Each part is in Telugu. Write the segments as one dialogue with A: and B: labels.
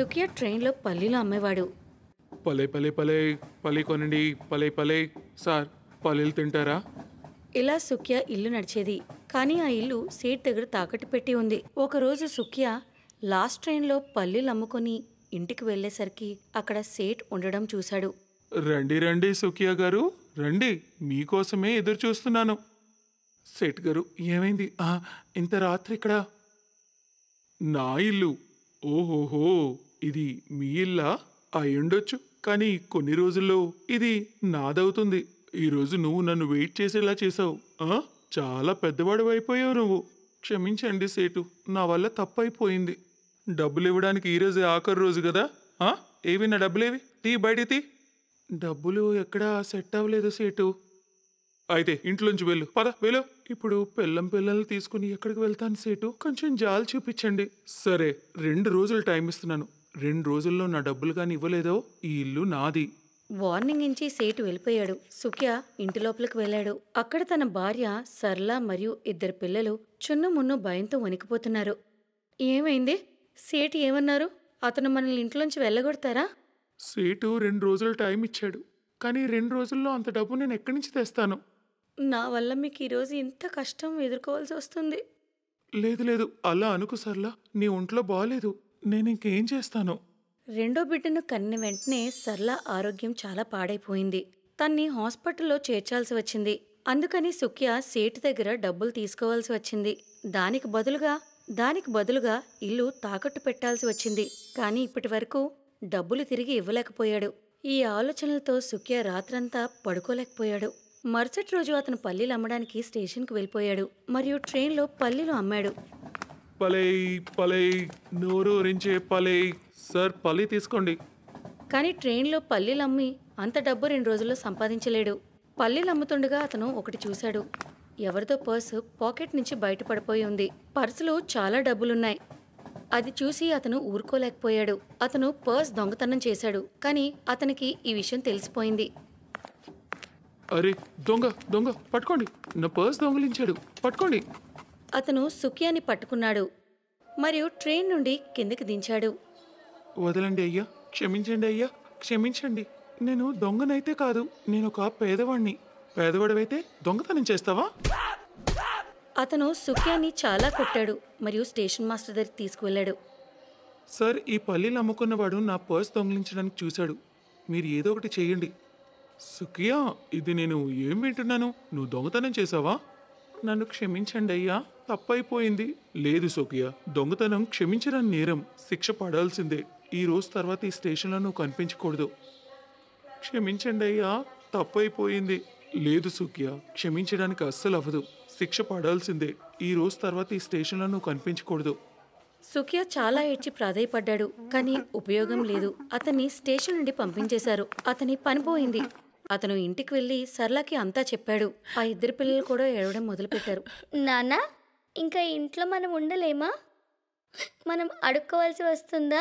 A: సుఖియా ట్రైన్లో పల్లీలు అమ్మేవాడు.
B: పలే పలే పలే పల్లి కొనండి, పలే పలే. సార్, పల్లీలు తింటారా?
A: ఇలా సుఖ్యా ఇల్లు నడిచేది. కానీ ఆ ఇల్లు సేట్ దగ్గర తాకట్టు పెట్టి ఉంది. ఒకరోజు సుఖ్యా లాస్ట్ ట్రైన్లో పల్లీలు అమ్ముకొని ఇంటికి వెళ్లేసరికి అక్కడ సేట్ ఉండడం చూశాడు.
B: రండి రండి సుఖియా గారు, రండి, మీకోసమే ఎదురు చూస్తున్నాను. సేట్ గారు, ఏమైంది? ఇంత రాత్రి ఇక్కడ? నా ఇల్లు. ఓహోహో, ఇది మీ ఇల్లా? అయ్యుండొచ్చు, కానీ కొన్ని రోజుల్లో ఇది నాదవుతుంది. ఈరోజు నువ్వు నన్ను వెయిట్ చేసేలా చేసావు. చాలా పెద్దవాడు అయిపోయావు నువ్వు. క్షమించండి సేటు, నా వల్ల తప్పైపోయింది. డబ్బులు ఇవ్వడానికి ఈరోజే ఆఖరి రోజు కదా. ఏవి నా డబ్బులేవి? తీ, బయట తీ. డబ్బులు ఎక్కడా సెట్ అవ్వలేదు సేటు. అయితే ఇంట్లోంచి వెళ్ళు, పద వెళ్ళు. ఇప్పుడు పిల్లల్ని తీసుకుని ఎక్కడికి వెళ్తాను సేటు? కొంచెం జాలి చూపించండి. సరే, 2 రోజులు టైం ఇస్తున్నాను. 2 రోజుల్లో నా డబ్బులు కానీ ఇవ్వలేదో ఈ ఇల్లు నాది.
A: వార్నింగ్ ఇచ్చి సేటు వెళ్ళిపోయాడు. సుఖ్యా ఇంటి లోపలికి వెళ్ళాడు. అక్కడ తన భార్య సర్లా మరియు 2 పిల్లలు చున్నుమున్ను భయంతో వణికిపోతున్నారు. ఏమైంది? సేటు ఏమన్నారు? అతను మనల్ని ఇంట్లోంచి వెళ్ళగొడతారా?
B: సేటు 2 రోజులు టైం ఇచ్చాడు, కానీ 2 రోజుల్లో అంత డబ్బు నేను ఎక్కడి నుంచి తెస్తాను?
A: నా వల్ల మీకు ఈరోజు ఇంత కష్టం ఎదుర్కోవాల్సి వస్తుంది.
B: లేదు లేదు, అలా అనుకు సర్లా. నీ ఒంట్లో బాలేదు, నేను ఇంకేం చేస్తాను?
A: రెండో బిడ్డను కన్న వెంటనే సర్లా ఆరోగ్యం చాలా పాడైపోయింది. తన్ని హాస్పిటల్లో చేర్చాల్సి వచ్చింది. అందుకని సుఖ్యా సేటు దగ్గర డబ్బులు తీసుకోవాల్సి వచ్చింది. దానికి బదులుగా ఇల్లు తాకట్టు పెట్టాల్సి వచ్చింది. కానీ ఇప్పటి వరకు డబ్బులు తిరిగి ఇవ్వలేకపోయాడు. ఈ ఆలోచనలతో సుఖ్యా రాత్రంతా పడుకోలేకపోయాడు. మరుసటి రోజు అతను పల్లీలు అమ్మడానికి స్టేషన్కి వెళ్ళిపోయాడు మరియు ట్రైన్లో పల్లీలు అమ్మాడు.
B: పలై పలై, నోరు రించే పలై. సార్, పల్లి తీసుకోండి.
A: కానీ ట్రైన్లో పల్లీలు అమ్మి అంత డబ్బు 2 రోజుల్లో సంపాదించలేడు. పల్లీలు అమ్ముతుండగా అతను ఒకటి చూశాడు. ఎవరిదో పర్సు పాకెట్ నుంచి బయటపడిపోయి ఉంది. పర్సులో చాలా డబ్బులున్నాయి. అది చూసి అతను ఊరుకోలేకపోయాడు. అతను పర్స్ దొంగతనం చేశాడు. కానీ అతనికి ఈ విషయం తెలిసిపోయింది.
B: అరే, దొంగ దొంగ, పట్టుకోండి, నా పర్స్ దొంగలించాడు, పట్టుకోండి.
A: అతను సుఖ్యాని పట్టుకున్నాడు మరియు ట్రైన్ నుండి కిందకి దించాడు.
B: వదలండి అయ్యా, క్షమించండి అయ్యా, క్షమించండి. నేను దొంగనైతే కాదు, నేను ఒక పేదవాణ్ణి. పేదవాడవైతే దొంగతనం చేస్తావా?
A: అతను సుఖ్యాని చాలా కొట్టాడు మరియు స్టేషన్ మాస్టర్ దగ్గరికి తీసుకువెళ్ళాడు.
B: సార్, ఈ పల్లీలు అమ్ముకున్నవాడు నా పర్స్ దొంగిలించడానికి చూశాడు. మీరు ఏదో ఒకటి చేయండి. సుఖియా, ఇది నేను ఏం వింటున్నాను? నువ్వు దొంగతనం చేసావా? నన్ను క్షమించండి అయ్యా, తప్పైపోయింది. లేదు సుఖియా, దొంగతనం క్షమించడం నేరం, శిక్ష పడాల్సిందే. ఈ రోజు తర్వాత ఈ స్టేషన్లో నువ్వు కనిపించకూడదు. క్షమించండి అయ్యా, తప్పైపోయింది. లేదు సుఖియా, క్షమించడానికి అస్సలు అవ్వదు, శిక్ష పడాల్సిందే. ఈ రోజు తర్వాత ఈ స్టేషన్లో నువ్వు కనిపించకూడదు.
A: సుఖ్యా చాలా ఏడ్చి ప్రాధేయపడ్డాడు. కానీ ఉపయోగం లేదు. అతన్ని స్టేషన్ నుండి పంపించేశారు. అతని పని పోయింది. అతను ఇంటికి వెళ్లి సర్లాకి అంతా చెప్పాడు. ఆ 2 పిల్లలు కూడా ఏడవడం మొదలుపెట్టారు.
C: నాన్న, ఇంకా ఇంట్లో మనం ఉండలేమా? మనం అడుక్కోవాల్సి వస్తుందా?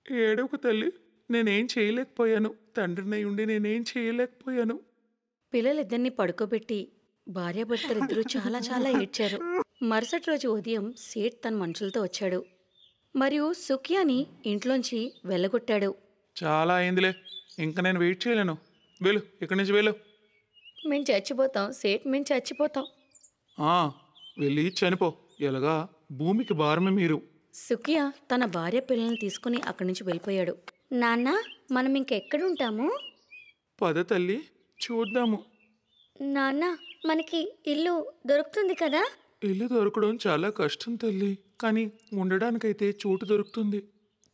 B: ఏడవకు తల్లి, నేనేం చేయలేకపోయాను. తండ్రినై ఉండి నేనేం చేయలేకపోయాను.
A: పిల్లలిద్దరినీ పడుకోబెట్టి భార్యాభర్తలిద్దరూ చాలా చాలా ఏడ్చారు. మరుసటి రోజు ఉదయం సేట్ తన మనుషులతో వచ్చాడు మరియు సుఖ్యాని ఇంట్లోంచి వెళ్ళగొట్టాడు.
B: చాలా అయిందిలే, ఇంకా నేను వెయిట్ చేయలేను. వెళ్ళు, ఇక్కడి నుంచి వెళ్ళు.
A: మేము చచ్చిపోతాం సేట్, మేము చచ్చిపోతాం.
B: వెళ్ళి చనిపో. ఎలాగా భూమికి భారమే మీరు.
A: సుఖ్యా తన భార్య పిల్లల్ని తీసుకుని అక్కడి నుంచి వెళ్ళిపోయాడు.
C: నాన్న, మనం ఇంకెక్కడుంటాము?
B: పద తల్లి, చూద్దాము.
C: నాన్న, మనకి ఇల్లు దొరుకుతుంది కదా?
B: ఇల్లు దొరకడం చాలా కష్టం తల్లి, కానీ ఉండడానికైతే చోటు దొరుకుతుంది.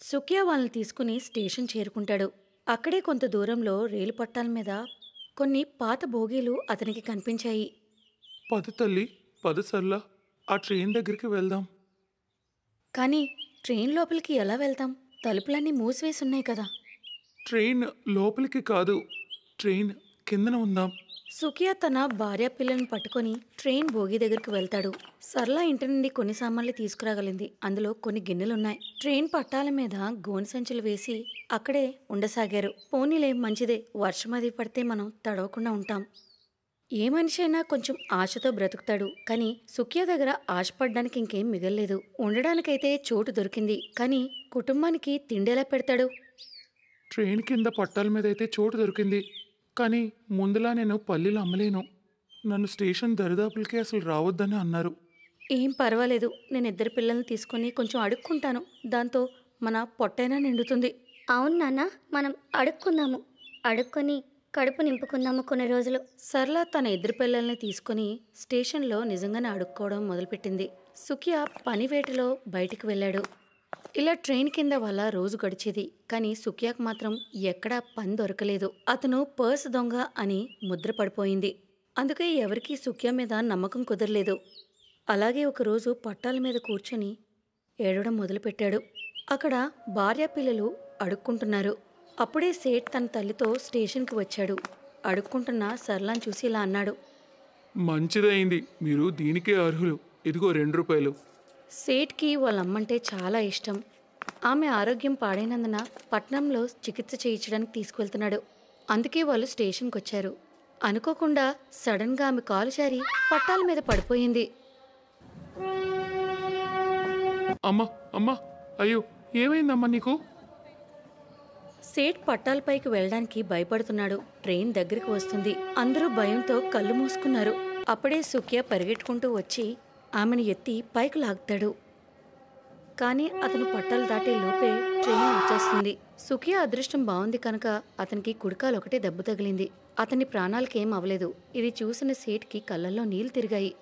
A: సుఖ్యా వాళ్ళని తీసుకుని స్టేషన్ చేరుకుంటాడు. అక్కడే కొంత దూరంలో రైలు పట్టాల మీద కొన్ని పాత బోగీలు అతనికి కనిపించాయి.
B: పద తల్లి, పద సర్లా, ఆ ట్రైన్ దగ్గరికి వెళ్దాం.
A: కానీ ట్రైన్ లోపలికి ఎలా వెళ్తాం? తలుపులన్నీ మూసివేసున్నాయి కదా.
B: ట్రైన్ లోపలికి కాదు, ట్రైన్ కిందన ఉందాం.
A: సుఖ్యా తన భార్య పిల్లల్ని పట్టుకొని ట్రైన్ బోగి దగ్గరికి వెళ్తాడు. సర్లా ఇంటి నుండి కొన్ని సామాన్లు తీసుకురాగలింది. అందులో కొన్ని గిన్నెలున్నాయి. ట్రైన్ పట్టాల మీద గోనె సంచులు వేసి అక్కడే ఉండసాగారు. పోనీలే, మంచిదే, వర్షం అది పడితే మనం తడవకుండా ఉంటాం. ఏ మనిషి అయినా కొంచెం ఆశతో బ్రతుకుతాడు. కానీ సుఖ్యా దగ్గర ఆశపడ్డానికి ఇంకేం మిగల్లేదు. ఉండడానికైతే చోటు దొరికింది, కానీ కుటుంబానికి తిండేలా పెడతాడు?
B: ట్రైన్ కింద పట్టాల మీద అయితే చోటు దొరికింది, కానీ ముందులా నేను పల్లీలు అమ్మలేను. నన్ను స్టేషన్ దరిదాపులకి అసలు రావద్దని అన్నారు.
A: ఏం పర్వాలేదు, నేను 2 పిల్లల్ని తీసుకొని కొంచెం అడుక్కుంటాను. దాంతో మన పొట్టైనా నిండుతుంది.
C: అవును నాన్న, మనం అడుక్కుందాము. అడుక్కొని కడుపు నింపుకుందాము కొన్ని రోజులు.
A: సరళ తన 2 పిల్లల్ని తీసుకుని స్టేషన్లో నిజంగానే అడుక్కోవడం మొదలుపెట్టింది. సుఖియా పని వేటలో బయటికి వెళ్ళాడు. ఇలా ట్రైన్ కింద వల్ల రోజు గడిచేది. కానీ సుఖియాకు మాత్రం ఎక్కడా పని దొరకలేదు. అతను పర్స్ దొంగ అని ముద్ర పడిపోయింది. అందుకే ఎవరికీ సుఖియా మీద నమ్మకం కుదరలేదు. అలాగే ఒకరోజు పట్టాల మీద కూర్చొని ఏడవడం మొదలుపెట్టాడు. అక్కడ భార్య పిల్లలు అడుక్కుంటున్నారు. అప్పుడే సేట్ తన తల్లితో స్టేషన్కి వచ్చాడు. అడుక్కుంటున్న సరళాన్ని చూసి ఇలా అన్నాడు.
B: మంచిదైంది, మీరు దీనికే అర్హులు. ఇదిగో 2 రూపాయలు.
A: సేట్కి వాళ్ళమ్మంటే చాలా ఇష్టం. ఆమె ఆరోగ్యం పాడైనందున పట్నంలో చికిత్స చేయించడానికి తీసుకువెళ్తున్నాడు. అందుకే వాళ్ళు స్టేషన్కి వచ్చారు. అనుకోకుండా సడన్గా ఆమె కాలు జారి పట్టాల మీద పడిపోయింది.
B: అమ్మా అమ్మా, అయ్యో ఏమైందమ్మా నీకు?
A: సేట్ పట్టాలపైకి వెళ్ళడానికి భయపడుతున్నాడు. ట్రైన్ దగ్గరికి వస్తుంది. అందరూ భయంతో కళ్ళు మూసుకున్నారు. అప్పుడే సుఖియా పరిగెట్టుకుంటూ వచ్చి ఆమెను ఎత్తి పైకి లాగుతాడు. కానీ అతను పట్టాలు దాటే లోపే ట్రైన్ వచ్చేస్తుంది. సుఖియా అదృష్టం బాగుంది కనుక అతనికి కుడికాలు ఒకటే దెబ్బ తగిలింది. అతని ప్రాణాలకేం అవలేదు. ఇది చూసిన సేట్కి కళ్ళల్లో నీళ్లు తిరిగాయి.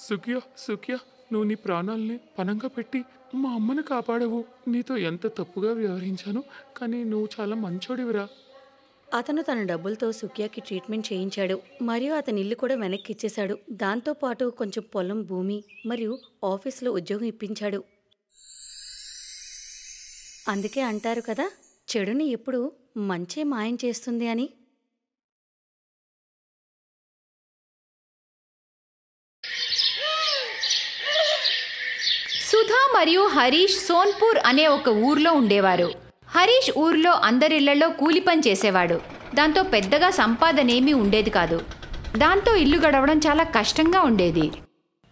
B: సుఖియా సుఖియా, నువ్వు నీ ప్రాణాలని పణంగా పెట్టి మా అమ్మని కాపాడవు. నీతో ఎంత తప్పుగా వ్యవహరించాను, కానీ నువ్వు చాలా మంచోడివిరా.
A: అతను తన డబ్బులతో సుఖియాకి ట్రీట్మెంట్ చేయించాడు. మరియు అతని ఇల్లు కూడా వెనక్కి ఇచ్చేశాడు. దాంతోపాటు కొంచెం పొలం, భూమి మరియు ఆఫీసులో ఉద్యోగం ఇప్పించాడు. అందుకే అంటారు కదా, చెడుని ఎప్పుడు మంచే మాయం చేస్తుంది అని.
D: సుధా మరియు హరీష్ సోన్పూర్ అనే ఒక ఊర్లో ఉండేవారు. హరీష్ ఊర్లో అందరిళ్లలో కూలి పని చేసేవాడు. దాంతో పెద్దగా సంపాదనేమీ ఉండేది కాదు. దాంతో ఇల్లు గడవడం చాలా కష్టంగా ఉండేది.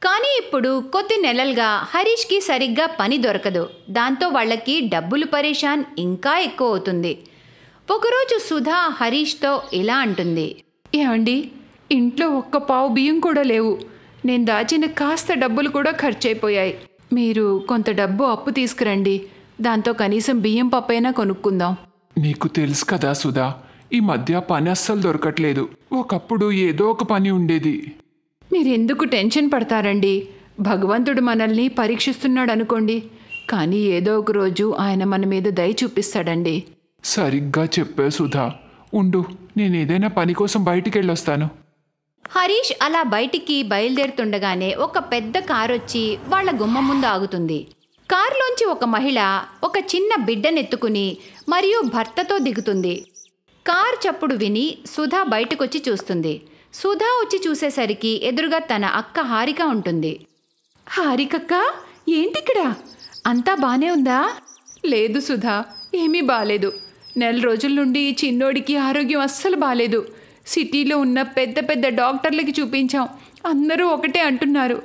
D: కానీ ఇప్పుడు కొద్ది నెలలుగా హరీష్కి సరిగ్గా పని దొరకదు. దాంతో వాళ్ళకి డబ్బులు పరేషాన్ ఇంకా ఎక్కువ అవుతుంది. ఒకరోజు సుధా హరీష్తో ఇలా అంటుంది.
E: ఏమండి, ఇంట్లో 1 పావు బియ్యం కూడా లేవు. నేను దాచిన కాస్త డబ్బులు కూడా ఖర్చయిపోయాయి. మీరు కొంత డబ్బు అప్పు తీసుకురండి. దాంతో కనీసం బియ్యం పప్పైనా కొనుక్కుందాం.
F: నీకు తెలుసు కదా సుధా, ఈ మధ్య పని అస్సలు దొరకట్లేదు. ఒకప్పుడు ఏదో ఒక పని ఉండేది.
E: మీరెందుకు టెన్షన్ పడతారండి? భగవంతుడు మనల్ని పరీక్షిస్తున్నాడు అనుకోండి. కానీ ఏదో ఒక రోజు ఆయన మన మీద దయ చూపిస్తాడండి.
F: సరిగ్గా చెప్పే సుధా. ఉండు, నేను ఏదైనా పని కోసం బయటికి వెళ్ళొస్తాను.
D: హరీష్ అలా బయటికి బయలుదేరుతుండగానే ఒక పెద్ద కారొచ్చి వాళ్ల గుమ్మం ముందు ఆగుతుంది. కారులోంచి ఒక మహిళ ఒక చిన్న బిడ్డనెత్తుకుని మరియు భర్తతో దిగుతుంది. కార్ చప్పుడు విని సుధా బయటకొచ్చి చూస్తుంది. సుధా వచ్చి చూసేసరికి ఎదురుగా తన అక్క హారిక ఉంటుంది.
E: హారికక్క, ఏంటిక్కడ? అంతా బానే ఉందా? లేదు సుధా, ఏమీ బాలేదు. 4 రోజుల నుండి ఈ చిన్నోడికి ఆరోగ్యం అస్సలు బాలేదు. సిటీలో ఉన్న పెద్ద పెద్ద డాక్టర్లకి చూపించాం. అందరూ ఒకటే అంటున్నారు,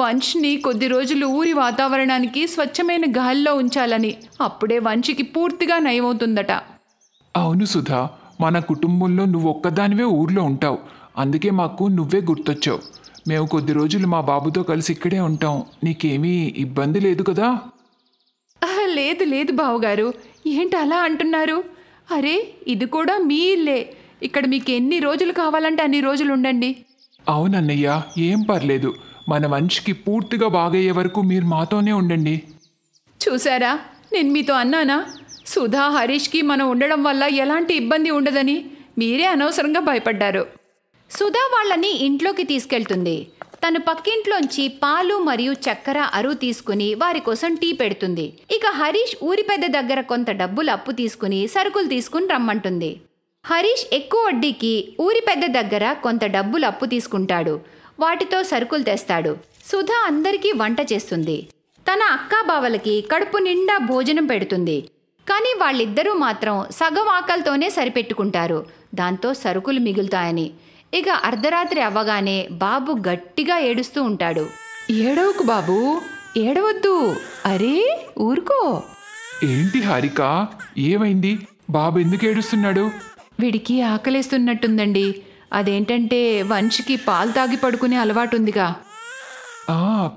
E: వంశ్ని కొద్ది రోజులు ఊరి వాతావరణానికి స్వచ్ఛమైన గాలిలో ఉంచాలని. అప్పుడే వంశ్కి పూర్తిగా నయమవుతుందట.
F: అవును సుధా, మన కుటుంబంలో నువ్వు ఒక్కదానివే ఊర్లో ఉంటావు. అందుకే మాకు నువ్వే గుర్తొచ్చావు. మేము కొద్ది రోజులు మా బాబుతో కలిసి ఇక్కడే ఉంటాం. నీకేమీ ఇబ్బంది లేదు కదా?
E: లేదు లేదు బావగారు, ఏంటి అలా అంటున్నారు? అరే, ఇది కూడా మీ ఇల్లే. ఇక్కడ మీకు ఎన్ని రోజులు కావాలంటే అన్ని రోజులు ఉండండి.
F: అవునన్నయ్య, ఏం పర్లేదు. మన వంశ్కి పూర్తిగా బాగయ్యే వరకు మీరు మాతోనే ఉండండి.
E: చూసారా, నేను మీతో అన్నానా? సుధా హరీష్కి మనం ఉండడం వల్ల ఎలాంటి ఇబ్బంది ఉండదని. మీరే అనవసరంగా భయపడ్డారు.
D: సుధా వాళ్ళని ఇంట్లోకి తీసుకెళ్తుంది. తను పక్కింట్లోంచి పాలు మరియు చక్కెర అరువు తీసుకుని వారి కోసం టీ పెడుతుంది. ఇక హరీష్ ఊరి పెద్ద దగ్గర కొంత డబ్బులు అప్పు తీసుకుని సరుకులు తీసుకుని రమ్మంటుంది. హరీష్ ఎక్కువ వడ్డీకి ఊరి పెద్ద దగ్గర కొంత డబ్బులు అప్పు తీసుకుంటాడు. వాటితో సరుకులు తెస్తాడు. సుధా అందరికీ వంట చేస్తుంది. తన అక్కాబావలకి కడుపు నిండా భోజనం పెడుతుంది. కానీ వాళ్ళిద్దరూ మాత్రం సగం ఆకలితోనే సరిపెట్టుకుంటారు. దాంతో సరుకులు మిగులుతాయని. ఇక అర్ధరాత్రి అవ్వగానే బాబు గట్టిగా ఏడుస్తూ ఉంటాడు.
E: ఏడవకు బాబు, ఏడవద్దు. అరే ఊరుకో.
F: ఏంటి హారిక, ఏమైంది? బాబు ఎందుకు ఏడుస్తున్నాడు?
E: వీడికి ఆకలేస్తున్నట్టుందండి. అదేంటంటే వంశీకి పాలు తాగి పడుకునే అలవాటుందిగా.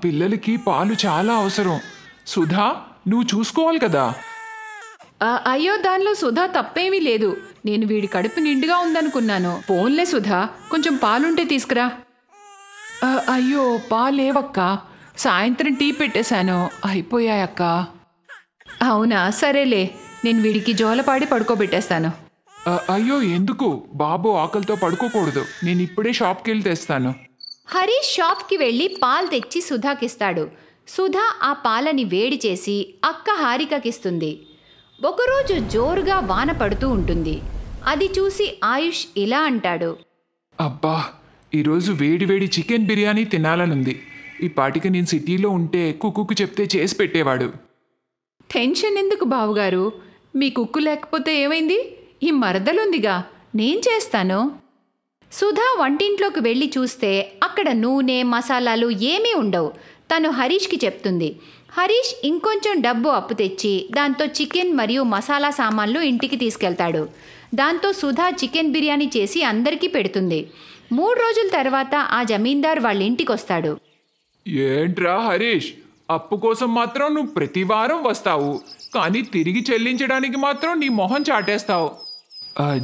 F: పిల్లలకి పాలు చాలా అవసరం. సుధా, నువ్వు చూసుకోవాలి కదా.
E: అయ్యో, దానిలో సుధా తప్పేమీ లేదు. నేను వీడి కడుపు నిండుగా ఉందనుకున్నాను. పోన్లే సుధా, కొంచెం పాలుంటే తీసుకురా. అయ్యో, పాలేవక్క, సాయంత్రం టీ పెట్టేశాను, అయిపోయాయక్క. అవునా, సరేలే, నేను వీడికి జోలపాడి పడుకోబెట్టేస్తాను.
F: అయ్యో, ఎందుకు? బాబు ఆకలితో పడుకోకూడదు. నేను ఇప్పుడే షాప్కి వెళ్ళి తెస్తాను.
D: హరీష్ షాప్కి వెళ్ళి పాలు తెచ్చి సుధాకిస్తాడు. సుధా ఆ పాలని వేడి చేసి అక్క హారికకిస్తుంది. ఒకరోజు జోరుగా వాన పడుతూ ఉంటుంది. అది చూసి ఆయుష్ ఇలా అంటాడు,
F: అబ్బా, ఈరోజు వేడివేడి చికెన్ బిర్యానీ తినాలనుంది. ఈ పాటికి నేను సిటీలో ఉంటే కుక్కుకు చెప్తే చేసి పెట్టేవాడు.
E: టెన్షన్ ఎందుకు బావుగారు? మీ కుక్కు లేకపోతే ఏమైంది? ఈ మరదలుందిగా, నేను చేస్తాను.
D: సుధా వంటింట్లోకి వెళ్ళి చూస్తే అక్కడ నూనె, మసాలాలు ఏమీ ఉండవు. తను హరీష్కి చెప్తుంది. హరీష్ ఇంకొంచెం డబ్బు అప్పు తెచ్చి దాంతో చికెన్ మరియు మసాలా సామాన్లు ఇంటికి తీసుకెళ్తాడు. దాంతో సుధా చికెన్ బిర్యానీ చేసి అందరికీ పెడుతుంది. 3 రోజుల తర్వాత ఆ జమీందార్ వాళ్ళ ఇంటికి వస్తాడు.
F: ఏంట్రా హరీష్, అప్పు కోసం మాత్రం నువ్వు ప్రతి వారం వస్తావు, కానీ తిరిగి చెల్లించడానికి మాత్రం నీ మొహం చాటేస్తావు.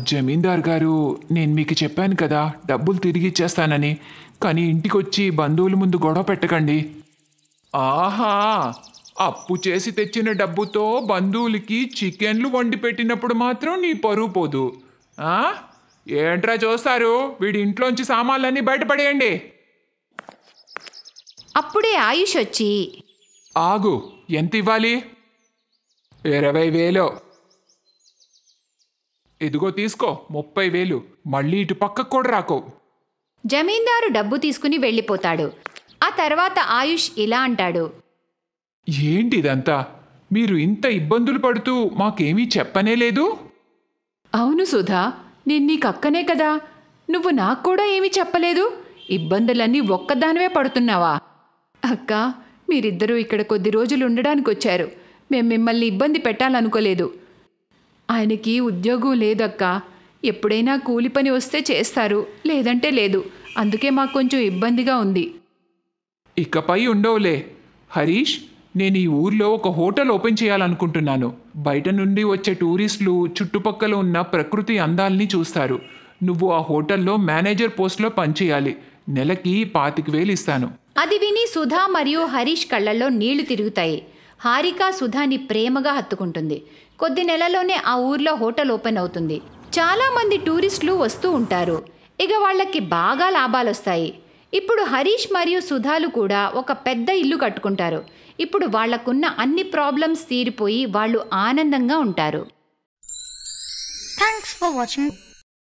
F: జమీందార్ గారు, నేను మీకు చెప్పాను కదా డబ్బులు తిరిగి ఇచ్చేస్తానని. కానీ ఇంటికొచ్చి బంధువుల ముందు గొడవ పెట్టకండి. ఆహా, అప్పు చేసి తెచ్చిన డబ్బుతో బంధువులకి చికెన్లు వండి పెట్టినప్పుడు మాత్రం నీ పరువు పోదు. ఏంట్రా చూస్తారు? వీడి ఇంట్లోంచి సామాన్లన్నీ బయటపడేయండి.
D: అప్పుడే ఆయుష్ వచ్చి,
F: ఆగు, ఎంత ఇవ్వాలి? 20,000. ఇదిగో తీసుకో 30,000. మళ్ళీ ఇటు పక్కకు కూడా రాకో.
D: జమీందారు డబ్బు తీసుకుని వెళ్ళిపోతాడు. ఆ తర్వాత ఆయుష్ ఇలా అంటాడు,
F: ఏంటి ఇదంతా? మీరు ఇంత ఇబ్బందులు పడుతూ మాకేమీ చెప్పనే లేదు.
E: అవును సుధా, నేను నీకు అక్కనే కదా, నువ్వు నాకు కూడా ఏమీ చెప్పలేదు. ఇబ్బందులన్నీ ఒక్కదానివే పడుతున్నావా? అక్క, మీరిద్దరూ ఇక్కడ కొద్ది రోజులు ఉండడానికి వచ్చారు. మేము మిమ్మల్ని ఇబ్బంది పెట్టాలనుకోలేదు. ఆయనకి ఉద్యోగం లేదక్క. ఎప్పుడైనా కూలి పని వస్తే చేస్తారు, లేదంటే లేదు. అందుకే మాకు కొంచెం ఇబ్బందిగా ఉంది.
F: ఇకపై ఉండవులే. హరీష్, నేను ఈ ఊర్లో ఒక హోటల్ ఓపెన్ చేయాలనుకుంటున్నాను. బయట నుండి వచ్చే టూరిస్టులు చుట్టుపక్కల ఉన్న ప్రకృతి అందాల్ని చూస్తారు. నువ్వు ఆ హోటల్లో మేనేజర్ పోస్ట్లో పనిచేయాలి. నెలకి 25,000 ఇస్తాను.
D: అది విని సుధా మరియు హరీష్ కళ్ళల్లో నీళ్లు తిరుగుతాయి. హారిక సుధాని ప్రేమగా హత్తుకుంటుంది. కొద్ది నెలలోనే ఆ ఊర్లో హోటల్ ఓపెన్ అవుతుంది. చాలామంది టూరిస్టులు వస్తూ ఉంటారు. ఇక వాళ్ళకి బాగా లాభాలొస్తాయి. ఇప్పుడు హరీష్ మరియు సుధాలు కూడా ఒక పెద్ద ఇల్లు కట్టుకుంటారు. ఇప్పుడు వాళ్లకున్న అన్ని ప్రాబ్లమ్స్ తీరిపోయి వాళ్ళు ఆనందంగా ఉంటారు.
C: Thanks for watching.